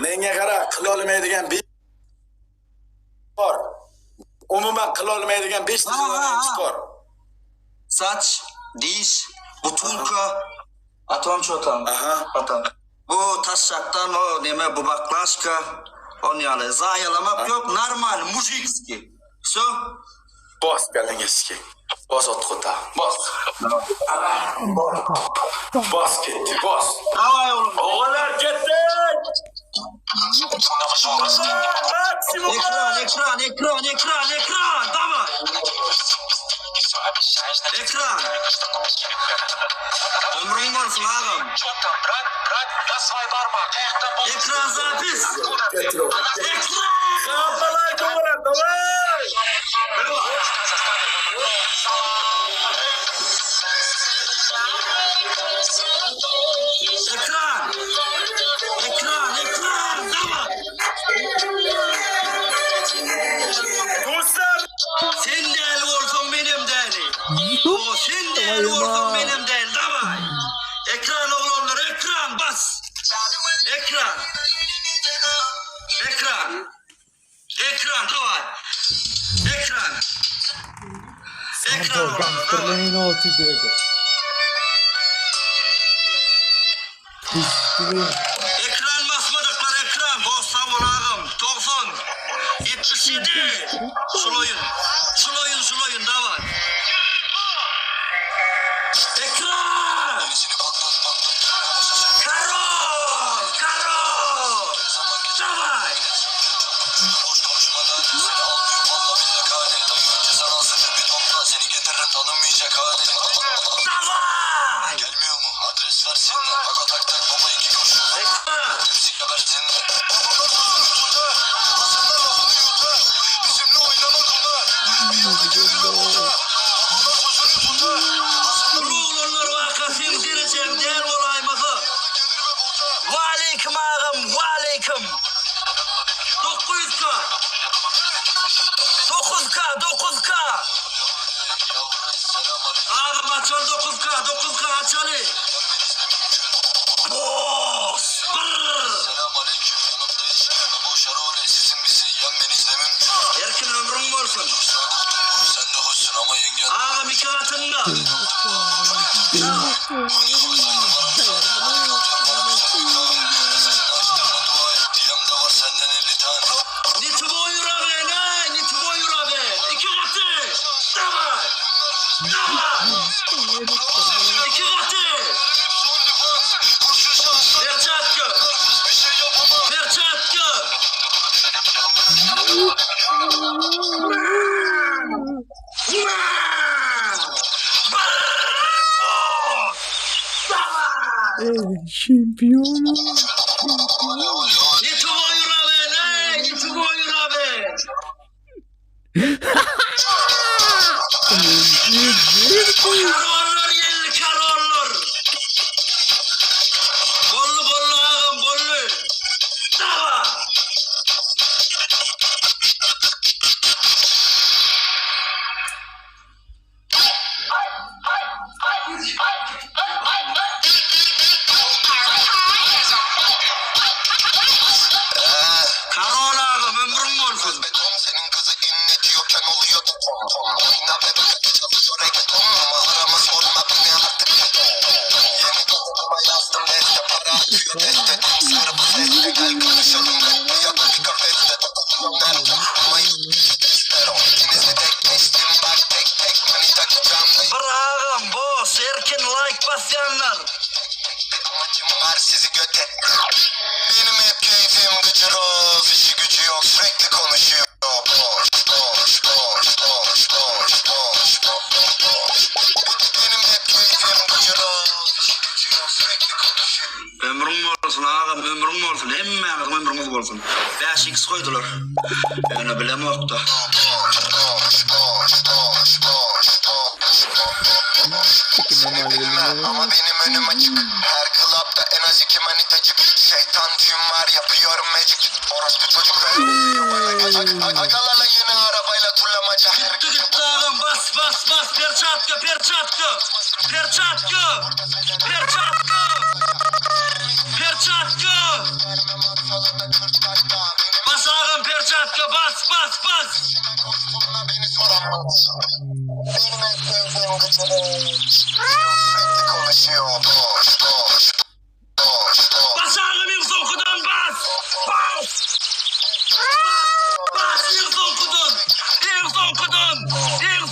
Menga qara, qila olmaydigan bor. Umuman qila olmaydigan 5 ta jinoyatchi bor. Saç, diş, butulka, atom çotan. Aha. Atom. Bu taşaktan o neme bu baklaşka. On yani zayalamak yok, normal, mujikski. So? Bos galingiski. Bos otquta. Bos. Bos ketdi, bos. Davay oğlum. Oğlanlar ketdi. Ekran, davay. Ekran. Ömrün olsun ağam. Ekran zapis. Ekran. Kapalar kovalar, davay. Ekran. Davay. Dostlar. Sen değil olsun benim değil. O sen değil olsun benim değil. Davay. Ekran oğlanlar, ekran bas. Ekran. Davay. Ekran oğlanlar, davay. Ekran basmadıklar, ekran. Bosta volağım. 90. 77. Suloyun, davay. Ekran. Karol. Davay. Davay. Gelmiyor mu? Adres versene. Bak ataktan baba 2 kurşun. Ekran. Hepsi gebertinle. Babalar sözünü tutar. Babalar lafını yutar. Bizimle oynanan kumar. Bir anda görüyor boşa. Babalar sözünü tutar. Ruğlunlar vakasıyım gireceğim değil olaymazı. Valeyküm ağam, valeyküm. 900K. 9K. Ağam açal 9K açalı. Boş. Selam aleyküm. Yanımdayız. Yanına boşar öyle. Sizin bizi yenmeniz de mümkün. Erkin ömrün olsun. Sen de hoşsun ama yengen. Ağam iki katında. DM'de var senden 50 tane. Niti boyura be. İki katı. Davay. 2 katı. Kurşun şanslı. Perçatkı. Bir şey yapamam. Şampiyonum. Niti boyura be. Karollar yerli karollar. Bollu ağam bollu. Dava. Karol ağam ömrün olsun. Beton senin kızı inletiyorken oluyor da tom tom. Oyna bebek çalışıyor reggaeton ama arama sorma beni artık beton. Yeni dokunma yazdım beste para atıyor deste. Sarı bu seste gel konuşalım bekle ya da bir kafeste. Dokunmam nerede ama istero. İkinizi denkleştim bak tek manita kucağımda. Brağım boş erken like basyanlar. Amacım var sizi göt et. Benim hep keyfim gıcır o. Fişi gücü yok sürekli konuşuyor. Benim hep keyfim gıcır o. Fişi gücü yok sürekli konuşuyor. Ömrün olsun ağam, ömrün olsun. Hemen ömrümüz olsun. 5x koydular. Öyle bilem yoktu. Ama benim önüm açık. Her klapta en az 2 manitacık. Şeytan tüm var yapıyorum magic. Orospu çocuk agalarla yeni arabayla turlamaca. Gitti ağam bas. Perçatkı. Bana beni soramaz. Benim en sevdiğim geceler. Sürekli konuşuyor. Boş. Bas ağrım yoksa okudun bas. Bas yoksa okudun. Yoksa okudun. Gel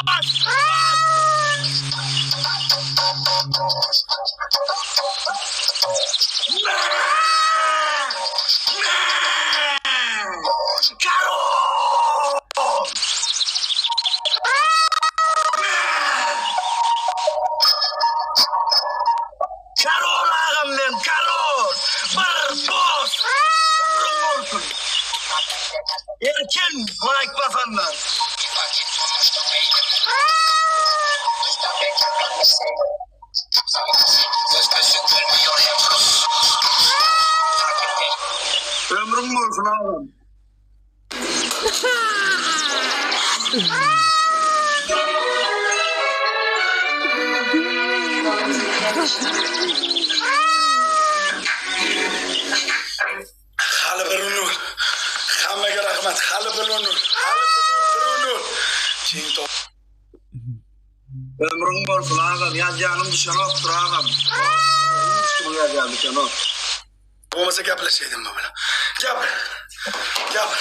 bas. Karol ağam ben, Karol. Bir boz. Ömrüm olsun. Erken like basanlar. Ömrüm olsun ağam. Hali bir unul. Hammaga rahmat. Hali bir unul. Keng top. Ömrüm olsun ağam. Yazacağım dışarı ağam. Hiç bunu yazacağım dışarı. Bo'lmasa gaplashaydim bu bilan. Gapir. Давай.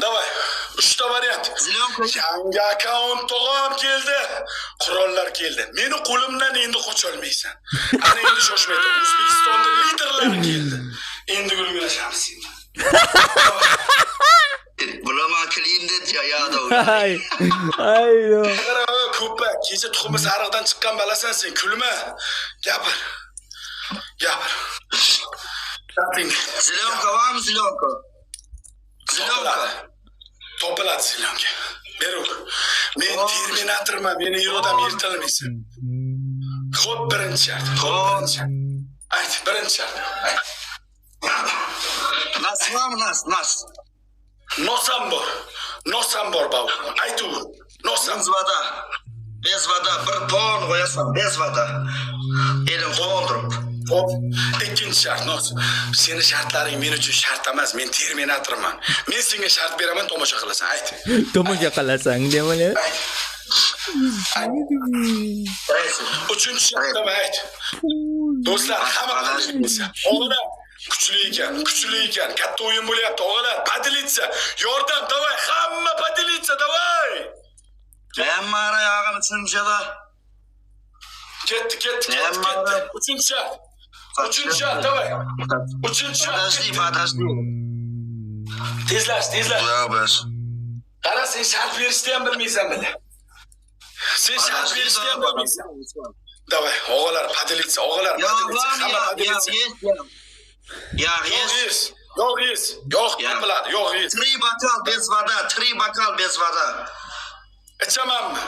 Давай. 3 ta variant. Yangi akkaunt to'g'am keldi. Qurollar keldi. Meni qo'limdan endi qocholmaysan. Ana endi shoshmaydi. O'zbekistonda liderlar keldi. Endi gulgulashamiz. Bulama kilimde yayada Ay. Ay yo. Ko'ppa, kecha tuxumi sariqdan chiqqan balasan sen, kulma. Gapir. Zilyonka var mı Zilyonka? Topiladi Zilyonka. Beruk. Men Terminatorman, meni Herodan yirtilmaysan. Xo'p, birinchi shart. Ayt, birinchi shart. Nas var mı nas? Nosam bor baba. Aytu. Nosam. Bezvada bir pon qo'yasan, bezvada. Elim qo'ldirib. Hop, ikkinchi shart, Nos. Seni shartlaring men uchun shart emas, men Terminatorman. Men senga shart beraman, tomosha qilasan, ayt. Tomosha qilasan demali. Uchinchi shart ayt. Do'stlar, hamma qilishsa. O'g'illar kuchli ekan. Katta o'yin bo'lyapti, o'g'illar. Padilitsa, yordam, davay, hamma padilitsa, davay. Hamma ayog'im uchinchida. Ketdi. Uchinchi shart, davay. Uchinchi shart. Подожди. Tezlash. Ya bas. Qara, sen shart berishni ham bilmaysan bile. Sen shart berishni ham bilmaysan. Davay, o'g'illar, padilitsa, hamma padilitsa. Yo'q, kim biladi? Yo'q, yes. 3 bokal bez voda. Ichamanmi?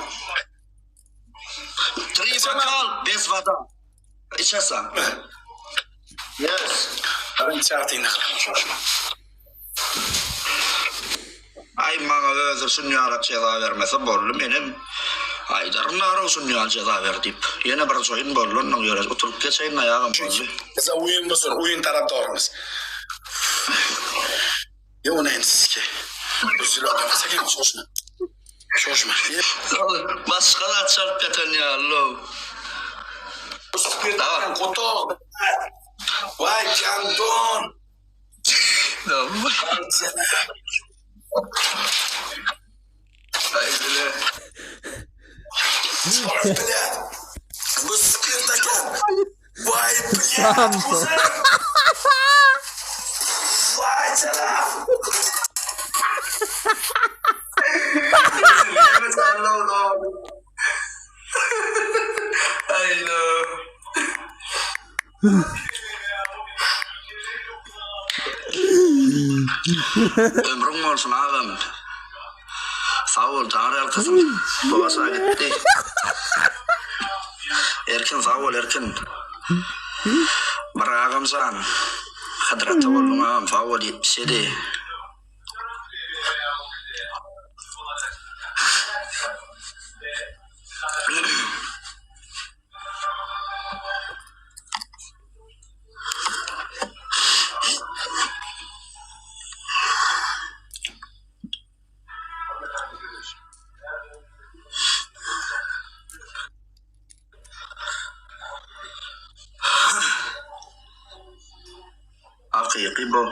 3 bokal bez voda. İçasan. Yes. Birinchi shartingni qilaman, shoshma. Ay bana özür şunyarak ceza vermese bollu benim. Aydarın ara şunyarak ceza ver deyip. Yine bir soyun bollu ondan göre oturup geçeyim ayağım bollu. Biz o'yin bo'lsin, o'yin tarafdorimiz. Yo'q, endi sizga. Uzilib olmasak ham shoshma. Başkalar çarp keten ya Allah. Tamam. Qo'toq. Voy, Jandon. Haydi. Блядь. Bu spirt ekan. Voy, Tamam. Voy, chalam. Haydi. Ömrüm olsun ağam. Sağ ol Tanrı kızım. Babasına gitti. Erkin sağ ol Erkin. Bir ağam sen. Hadratı oldun ağam. Sağ ol yetmişedi. haqiqiy bu.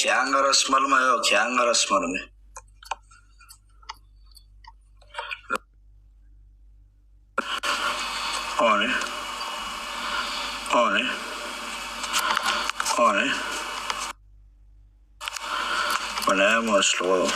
Kanga rasmalma yok, kanga rasmalma. Oni. Понравилось слово.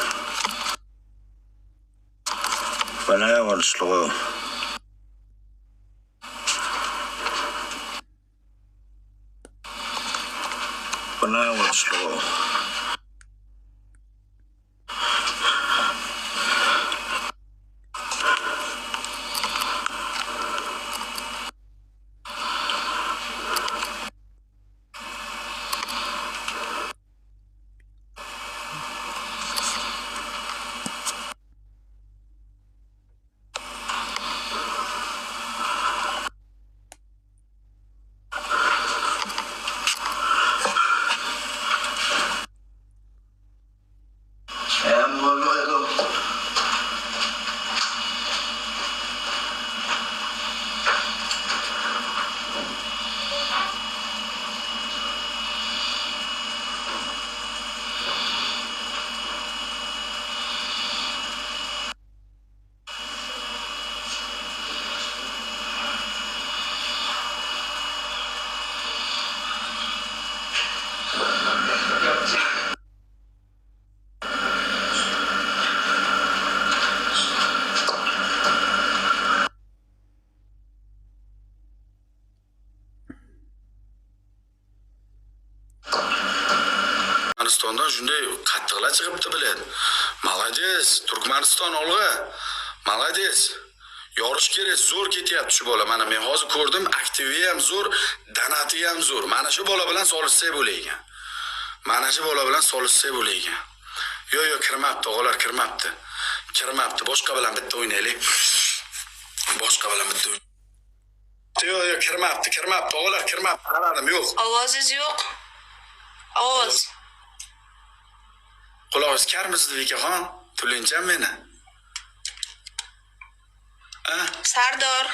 Turkmanistondan shunday qattiqlar chiqibdi biladi. Молодец, Turkmaniston olg'a. Молодец. Yorish kerak, zo'r ketyapti shu bola. Mana men hozir ko'rdim, aktivi ham zo'r, donati ham zo'r. Mana shu bola bilan solishsak bo'laygan. Mana shu bola bilan solishsak bo'laygan. Yo'q, kirmabdi, o'g'lar kirmabdi. Kirmabdi. Boshqa bilan bitta o'ynaylik. Boshqa bilan bitta Yo'q, kirmabdi, o'g'lar kirmabdi. Qaradim, yo'q. Ovozingiz yo'q. Ovoz. Quloqingiz karmisiz Bekaxon? Tulincham meni. Sardor.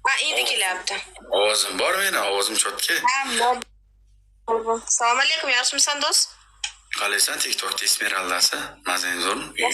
Ha, endi kelyapti. Ovozim bor meni, ovozim cho'tka. Ha, bor. Assalomu alaykum, yaxshimisan do'st? Qalaysan TikTokda Esmeraldasi? Mazang zo'rmi?